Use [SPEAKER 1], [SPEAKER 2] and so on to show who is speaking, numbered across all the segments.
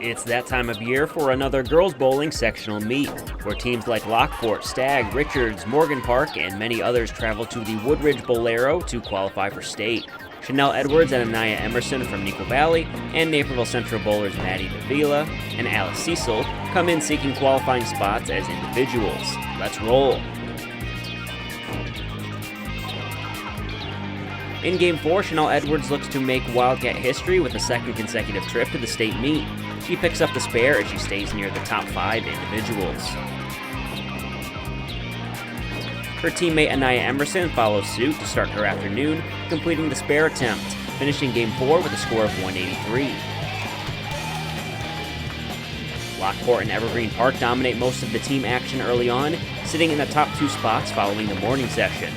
[SPEAKER 1] It's that time of year for another girls bowling sectional meet, where teams like Lockport, Stagg, Richards, Morgan Park, and many others travel to the Woodridge Bowlero to qualify for state. Edwards and Aniya Emerson from Neuqua Valley and Naperville Central bowlers Maddie, Davila, and Cecil come in seeking qualifying spots as individuals. Let's roll. In Game 4, Edwards looks to make Wildcat history with a second consecutive trip to the state meet. She picks up the spare as she stays near the top 5 individuals. Her teammate Aniya Emerson follows suit to start her afternoon, completing the spare attempt, finishing Game 4 with a score of 183. Lockport and Evergreen Park dominate most of the team action early on, sitting in the top 2 spots following the morning session.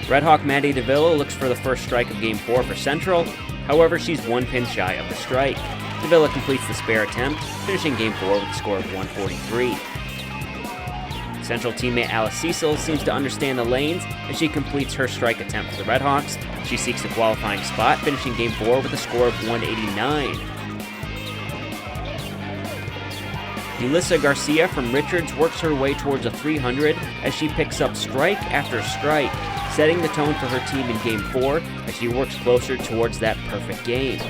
[SPEAKER 1] Redhawk Maddie Davila looks for the first strike of Game 4 for Central, however she's 1 pin shy of the strike. Davila completes the spare attempt, finishing Game 4 with a score of 143. Central teammate Cecil seems to understand the lanes as she completes her strike attempt for the Redhawks. She seeks a qualifying spot, finishing Game 4 with a score of 189. Yulissa Garcia from Richards works her way towards a 300 as she picks up strike after strike, setting the tone for her team in Game 4 as she works closer towards that perfect game.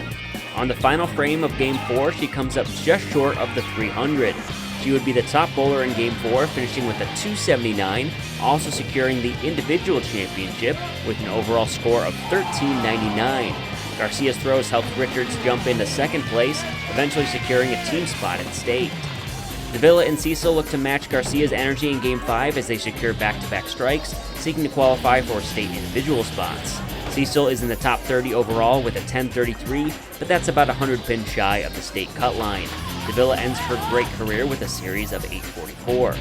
[SPEAKER 1] On the final frame of Game 4, she comes up just short of the 300. She would be the top bowler in Game 4, finishing with a 279, also securing the individual championship with an overall score of 1399. Garcia's throws helped Richards jump into second place, eventually securing a team spot at state. Davila and Cecil look to match Garcia's energy in Game 5 as they secure back-to-back strikes, seeking to qualify for state individual spots. Cecil is in the top 30 overall with a 1033, but that's about 100 pins shy of the state cut line. Davila ends her great career with a series of 844.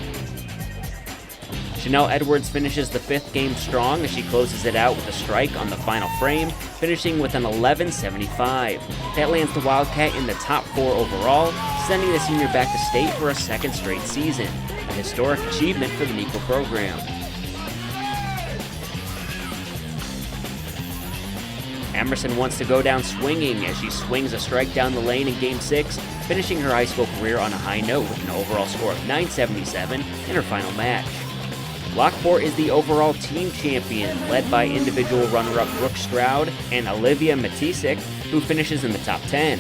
[SPEAKER 1] Edwards finishes the 5th game strong as she closes it out with a strike on the final frame, finishing with an 1175. That lands the Wildcat in the top 4 overall, sending the senior back to state for a 2nd straight season, a historic achievement for the Neuqua program. Emerson wants to go down swinging as she swings a strike down the lane in Game 6, finishing her high school career on a high note with an overall score of 977 in her final match. Lockport is the overall team champion, led by individual runner-up Brooke Stroud and Olivia Matisik, who finishes in the top 10.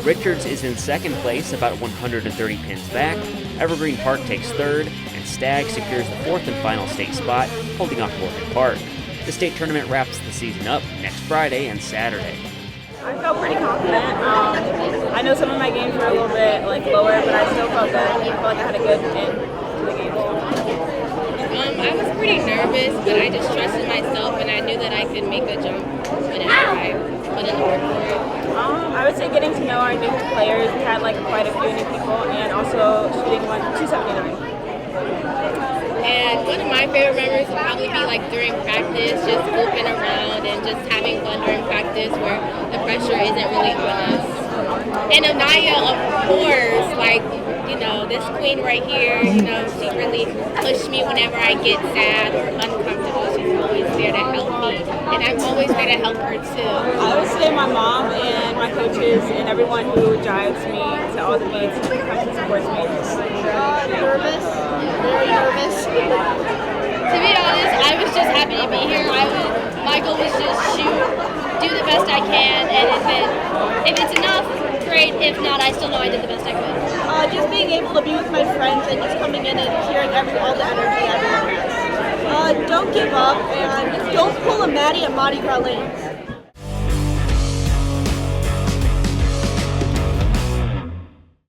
[SPEAKER 1] Richards is in 2nd place, about 130 pins back. Evergreen Park takes 3rd, and Stagg secures the 4th and final state spot, holding off Morgan Park. The state tournament wraps the season up next Friday and Saturday.
[SPEAKER 2] I felt pretty confident. I know some of my games were a little bit lower, but I still felt good. I felt like I had a good end to the game.
[SPEAKER 3] I was pretty nervous, but I just trusted myself, and I knew that I could make a jump whenever I put in the work for it.
[SPEAKER 2] I would say getting to know our new players. We had quite a few new people, and also shooting 279.
[SPEAKER 3] And one of my favorite memories would probably be during practice, just looping around and just having fun during practice where the pressure isn't really on us. And Aniya, of course, this queen right here, she really pushed me whenever I get sad or uncomfortable. She's always there to help me, and I'm always there to help her too.
[SPEAKER 2] I would say my mom and my coaches and everyone who drives me to all the meets and comes and supports me.
[SPEAKER 4] Nervous? Very nervous.
[SPEAKER 3] To be honest, I was just happy to be here. My goal was just shoot, do the best I can, and if it's enough, great. If not, I still know I did the best I could.
[SPEAKER 4] Just being able to be with my friends and just coming in and hearing all the energy everyone has. Don't give up and don't pull a Maddie at Mardi Gras lanes.